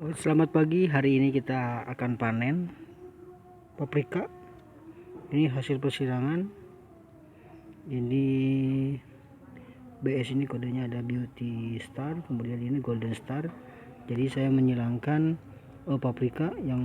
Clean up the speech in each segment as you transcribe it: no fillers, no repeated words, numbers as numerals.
Selamat pagi, hari ini kita akan panen paprika. Ini hasil persilangan. Ini BS, ini kodenya ada Beauty Star, kemudian ini Golden Star. Jadi saya menyilangkan paprika yang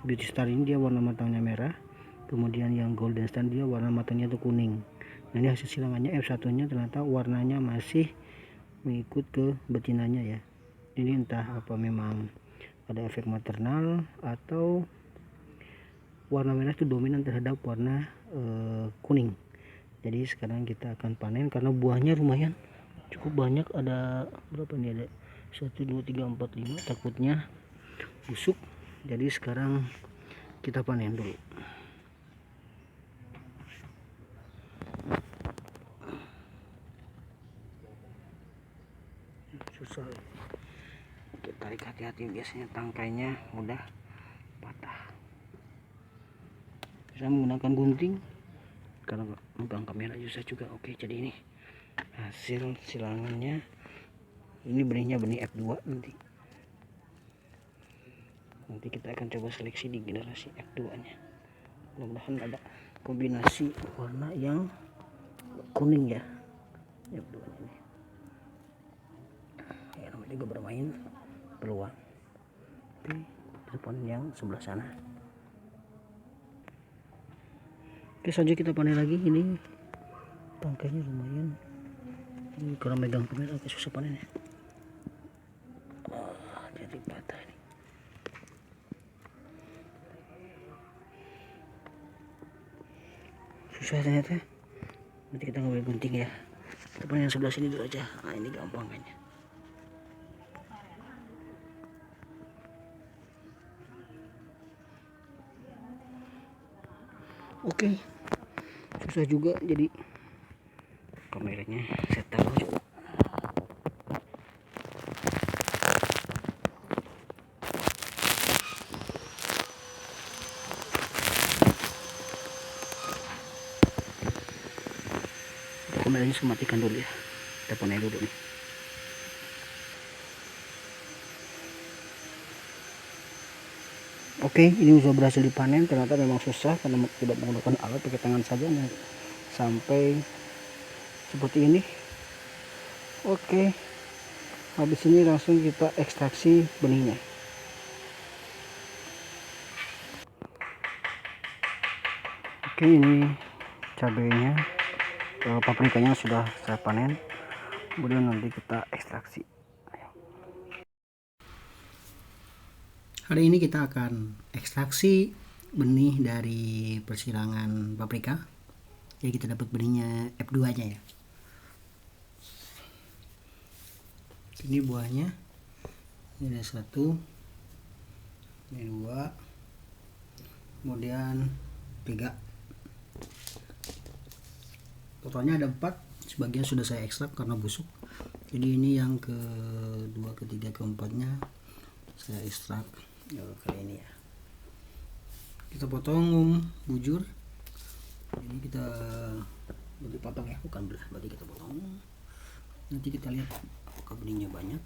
Beauty Star ini dia warna matangnya merah, kemudian yang Golden Star dia warna matangnya itu kuning. Nah, ini hasil silangannya F1 nya ternyata warnanya masih mengikut ke betinanya ya. Ini entah apa, memang ada efek maternal atau warna merah itu dominan terhadap warna kuning. Jadi sekarang kita akan panen karena buahnya lumayan cukup banyak. Ada berapa nih, ada 1 2 3 4 5, takutnya busuk. Jadi sekarang kita panen dulu. Susah kita tarik, hati-hati, biasanya tangkainya mudah patah. Bisa menggunakan gunting, kalau megang kamera susah juga. Oke, jadi ini hasil silangannya. Ini benihnya benih F2. Nanti kita akan coba seleksi di generasi F2 nya. Mudah-mudahan ada kombinasi warna yang kuning ya F2 ini ya, namanya juga bermain peluang. Oke, telepon yang sebelah sana. Oke, saja kita panen lagi. Ini tangkainya lumayan. Ini kalau megang kamera agak susah panen ya. Jadi patah ini. Susah ternyata. Nanti kita ngambil gunting ya. Kita panen yang sebelah sini dulu aja. Nah, ini gampang kayaknya. Oke, susah juga, jadi kameranya saya taruh coba. Kameranya saya matikan dulu ya, kita panen dulu nih. Oke, ini sudah berhasil dipanen. Ternyata memang susah karena tidak menggunakan alat, pakai tangan saja sampai seperti ini. Oke, habis ini langsung kita ekstraksi benihnya. Oke, ini cabenya, paprikanya sudah saya panen, kemudian nanti kita ekstraksi. Hari ini kita akan ekstraksi benih dari persilangan paprika. Jadi kita dapat benihnya F2 nya ya. Ini buahnya, ini ada 1, ini 2, kemudian 3, totalnya ada 4. Sebagian sudah saya ekstrak karena busuk. Jadi ini yang kedua, ketiga, keempatnya saya ekstrak kali ini ya. Kita potong bujur. Ini kita potong ya, bukan belah, berarti kita potong. Nanti kita lihat apakah benihnya banyak.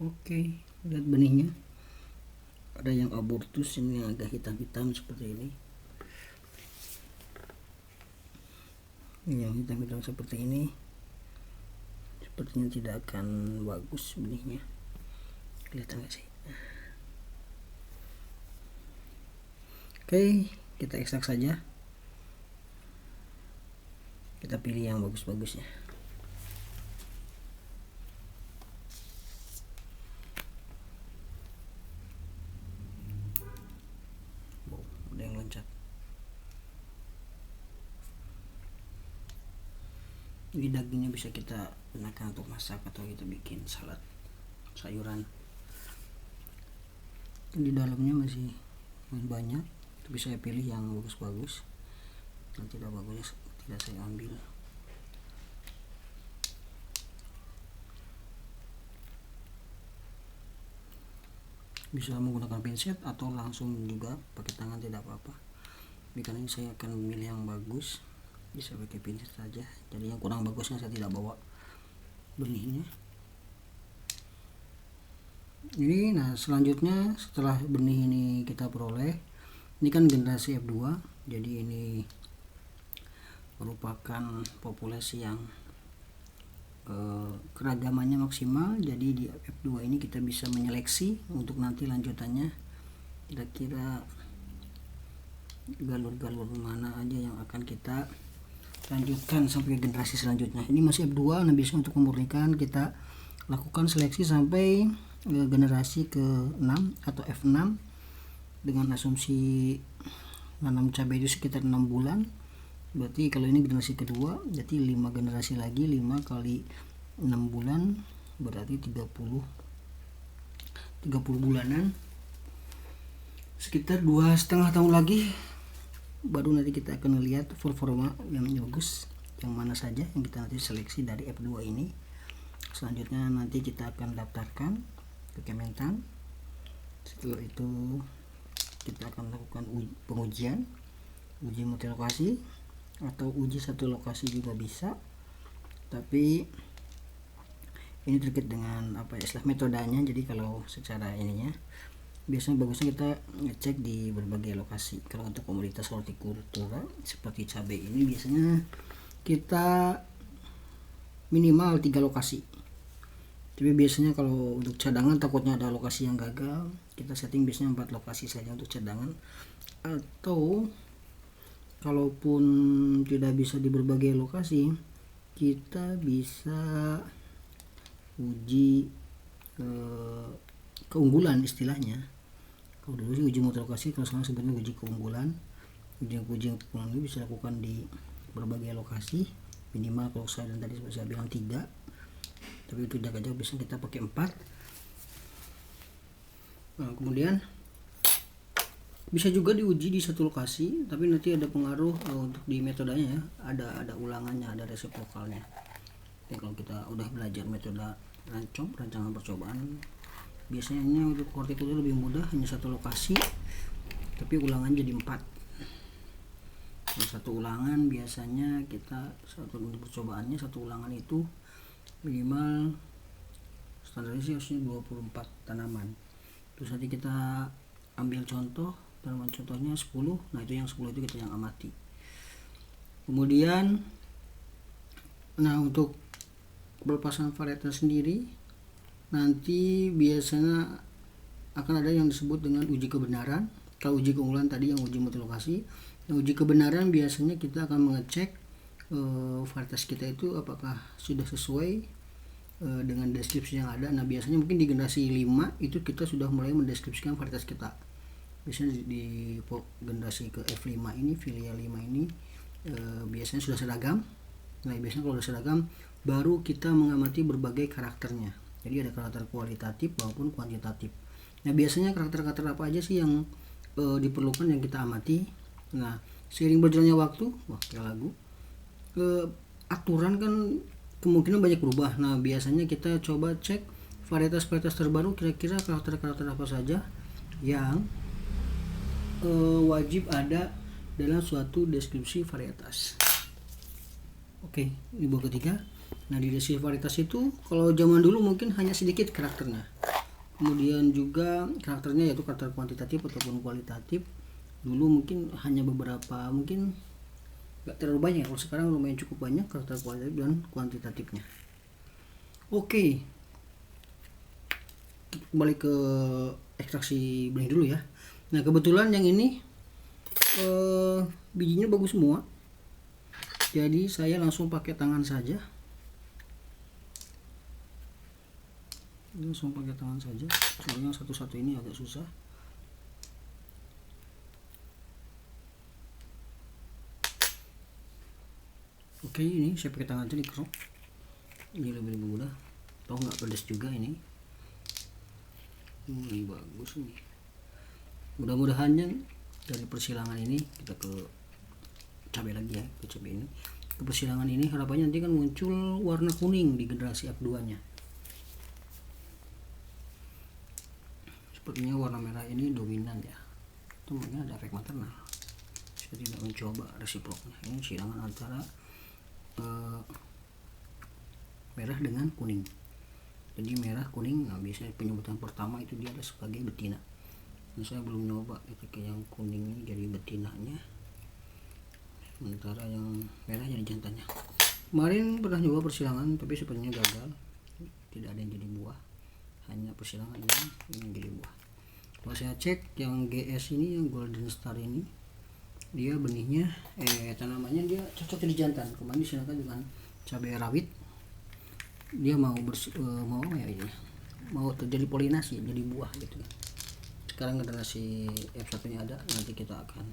Oke, lihat benihnya. Ada yang abortus, ini yang agak hitam-hitam seperti ini. Ini yang hitam-hitam seperti ini. Sepertinya tidak akan bagus benihnya. Kelihatan gak sih? Oke, kita ekstrak saja. Kita pilih yang bagus-bagusnya. Ada yang loncat. Ini dagingnya bisa kita gunakan untuk masak atau kita bikin salad sayuran. Di dalamnya masih banyak, tapi saya pilih yang bagus-bagus. Yang tidak bagus tidak saya ambil. Bisa menggunakan pinset atau langsung juga pakai tangan, tidak apa-apa. Tapi kali ini saya akan memilih yang bagus, bisa pakai pinset saja. Jadi yang kurang bagusnya saya tidak bawa, benihnya. Ini nah selanjutnya setelah benih ini kita peroleh, ini kan generasi F2, jadi ini merupakan populasi yang keragamannya maksimal. Jadi di F2 ini kita bisa menyeleksi untuk nanti lanjutannya kira-kira galur-galur mana aja yang akan kita lanjutkan sampai generasi selanjutnya. Ini masih F2, nah biasanya untuk memurnikan kita lakukan seleksi sampai generasi ke-6 atau F6 dengan asumsi nanam cabai itu sekitar 6 bulan. Berarti kalau ini generasi kedua, jadi 5 generasi lagi, 5 kali 6 bulan berarti 30 bulanan, sekitar 2,5 tahun lagi baru nanti kita akan lihat performa yang bagus yang mana saja yang kita nanti seleksi dari F2 ini. Selanjutnya nanti kita akan daftarkan ke Kementan. Setelah itu kita akan lakukan pengujian, uji multilokasi atau uji satu lokasi juga bisa, tapi ini terkait dengan istilah metodenya. Jadi kalau secara ininya biasanya bagusnya kita ngecek di berbagai lokasi. Kalau untuk komoditas hortikultura seperti cabai ini biasanya kita minimal 3 lokasi. Tapi biasanya kalau untuk cadangan takutnya ada lokasi yang gagal, kita setting biasanya 4 lokasi saja untuk cadangan. Atau kalaupun tidak bisa di berbagai lokasi, kita bisa uji keunggulan istilahnya. Kalau dulu sih uji multilokasi, kalau sekarang sebenarnya uji keunggulan. Uji keunggulan ini bisa lakukan di berbagai lokasi, minimal kalau saya dan tadi saya bilang 3, tapi itu jaga-jaga bisa kita pakai 4. Nah, kemudian bisa juga diuji di satu lokasi, tapi nanti ada pengaruh untuk di metodenya ya, ada ulangannya, ada resiprokalnya. Jadi kalau kita udah belajar metode rancangan percobaan, biasanya untuk hortikultura lebih mudah, hanya satu lokasi tapi ulangan jadi 4. Kalau satu ulangan biasanya kita satu percobaannya, satu ulangan itu minimal standarnya sih harusnya 24 tanaman. Terus nanti kita ambil contoh, tanaman contohnya 10, nah itu yang 10 itu kita yang amati. Kemudian nah untuk pelepasan varietas sendiri nanti biasanya akan ada yang disebut dengan uji kebenaran. Kalau uji keunggulan tadi yang uji multilokasi, yang uji kebenaran biasanya kita akan mengecek varietas kita itu apakah sudah sesuai dengan deskripsi yang ada. Nah biasanya mungkin di generasi 5 itu kita sudah mulai mendeskripsikan varietas kita. Biasanya di generasi ke F5 ini, filial 5 ini biasanya sudah seragam. Nah biasanya kalau sudah seragam baru kita mengamati berbagai karakternya. Jadi ada karakter kualitatif maupun kuantitatif. Nah biasanya karakter-karakter apa aja sih yang diperlukan yang kita amati. Nah seiring berjalannya waktu, kayak lagu, aturan kan kemungkinan banyak berubah. Nah biasanya kita coba cek varietas-varietas terbaru, kira-kira karakter-karakter apa saja yang wajib ada dalam suatu deskripsi varietas. Oke, ini buah ketiga. Nah di deskripsi varietas itu kalau zaman dulu mungkin hanya sedikit karakternya, kemudian juga karakternya yaitu karakter kuantitatif ataupun kualitatif. Dulu mungkin hanya beberapa, mungkin nggak terlalu banyak. Kalau sekarang lumayan cukup banyak karakter kualitatif dan kuantitatifnya. Oke, kembali ke ekstraksi benih dulu ya. Nah kebetulan yang ini bijinya bagus semua, jadi saya langsung pakai tangan saja. Soalnya satu-satu ini agak susah. Oke, ini saya pakai tangan aja nih, kerok. Ini lebih mudah, toh nggak pedas juga ini. Ini bagus nih. Mudah-mudahan dari persilangan ini kita ke cabai lagi ya, ke cabai ini. Ke persilangan ini harapannya nanti kan muncul warna kuning di generasi F2 nya. Sepertinya warna merah ini dominan ya. Itu mungkin ada efek maternal. Saya tidak mencoba resiproknya. Ini silangan antara merah dengan kuning. Jadi merah kuning, nah biasanya penyebutan pertama itu dia ada sebagai betina. Nah, saya belum nyoba ketika yang kuning ini jadi betinanya, sementara yang merah jadi jantannya. Kemarin pernah nyoba persilangan tapi sepertinya gagal, tidak ada yang jadi buah, hanya persilangan yang jadi buah. Kalau saya cek yang GS ini, yang Golden Star ini, dia benihnya tanamannya dia cocok jadi jantan. Kemarin disilangkan dengan cabai rawit, dia mau mau apa ya ini, mau terjadi polinasi jadi buah gitu. Sekarang generasi F1 nya ada, nanti kita akan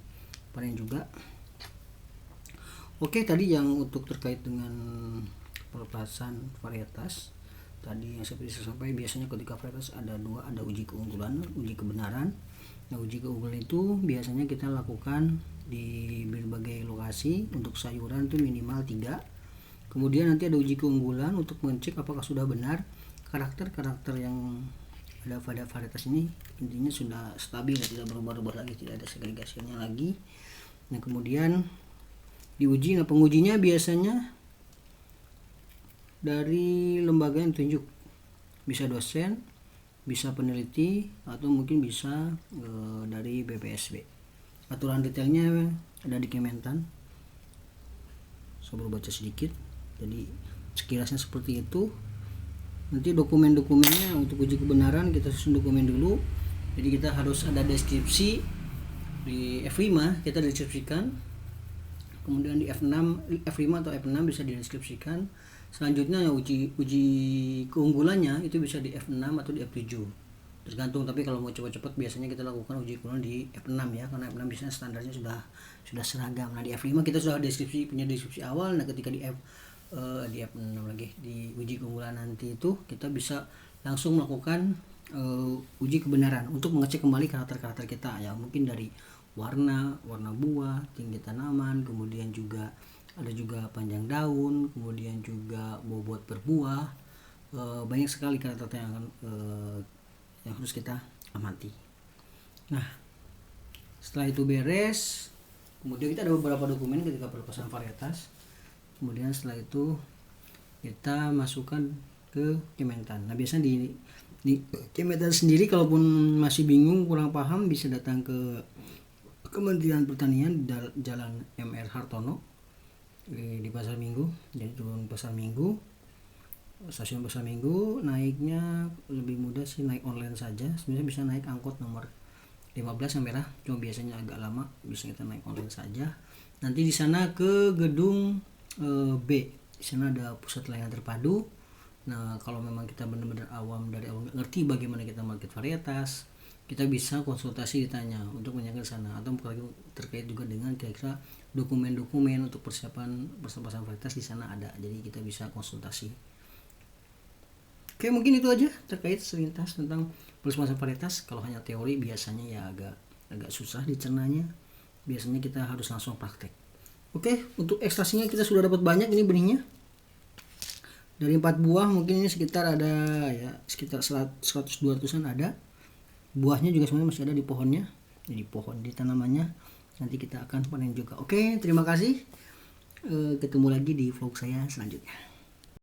panen juga. Oke, tadi yang untuk terkait dengan pelepasan varietas tadi yang seperti saya sampaikan, biasanya ketika varietas ada dua, ada uji keunggulan, uji kebenaran. Nah, uji keunggulan itu biasanya kita lakukan di berbagai lokasi. Untuk sayuran itu minimal 3. Kemudian nanti ada uji keunggulan untuk mengecek apakah sudah benar karakter yang ada pada varietas ini, intinya sudah stabil, tidak berubah-ubah lagi, tidak ada segregasinya lagi. Nah, kemudian diuji. Nah, pengujinya biasanya dari lembaga yang ditunjuk, bisa dosen, bisa peneliti, atau mungkin bisa dari BPSB. Aturan detailnya ada di Kementan, saya baru baca sedikit, jadi sekiranya seperti itu. Nanti dokumen-dokumennya untuk uji kebenaran kita susun dokumen dulu, jadi kita harus ada deskripsi. Di F5 kita deskripsikan, kemudian di F5 atau F6 bisa dideskripsikan. Selanjutnya uji keunggulannya itu bisa di F6 atau di F7, tergantung. Tapi kalau mau cepat-cepat biasanya kita lakukan uji keunggulan di F6 ya, karena F6 biasanya standarnya sudah seragam. Nah, di F5 kita sudah punya deskripsi awal. Nah, ketika di F6 lagi, di uji keunggulan nanti itu kita bisa langsung melakukan uji kebenaran untuk mengecek kembali karakter kita ya, mungkin dari warna buah, tinggi tanaman, kemudian juga ada juga panjang daun, kemudian juga bobot per buah. Banyak sekali karakter yang harus kita amati. Nah, setelah itu beres, kemudian kita ada beberapa dokumen ketika pelepasan varietas. Kemudian setelah itu kita masukkan ke Kementan. Nah, biasanya di Kementan sendiri, kalaupun masih bingung, kurang paham, bisa datang ke Kementerian Pertanian di Jalan MR Hartono di Pasar Minggu. Jadi turun Pasar Minggu, stasiun Pasar Minggu, naiknya lebih mudah sih, naik online saja. Sebenarnya bisa naik angkot nomor 15 yang merah, cuma biasanya agak lama, bisa kita naik online saja. Nanti di sana ke gedung B, di sana ada pusat layanan terpadu. Nah, kalau memang kita benar-benar awam, dari awal nggak ngerti bagaimana kita market varietas, kita bisa konsultasi, ditanya untuk menanyakan ke sana, atau terkait juga dengan kira-kira dokumen-dokumen untuk persiapan varietas di sana ada, jadi kita bisa konsultasi. Oke, mungkin itu aja terkait selintas tentang pelepasan varietas. Kalau hanya teori biasanya ya agak susah dicernanya, biasanya kita harus langsung praktek. Oke, untuk ekstrasinya kita sudah dapat banyak ini benihnya. Dari 4 buah mungkin ini sekitar 100-200an ada. Buahnya juga sebenarnya masih ada di pohonnya, di tanamannya. Nanti kita akan panen juga. Oke, terima kasih. Ketemu lagi di vlog saya selanjutnya.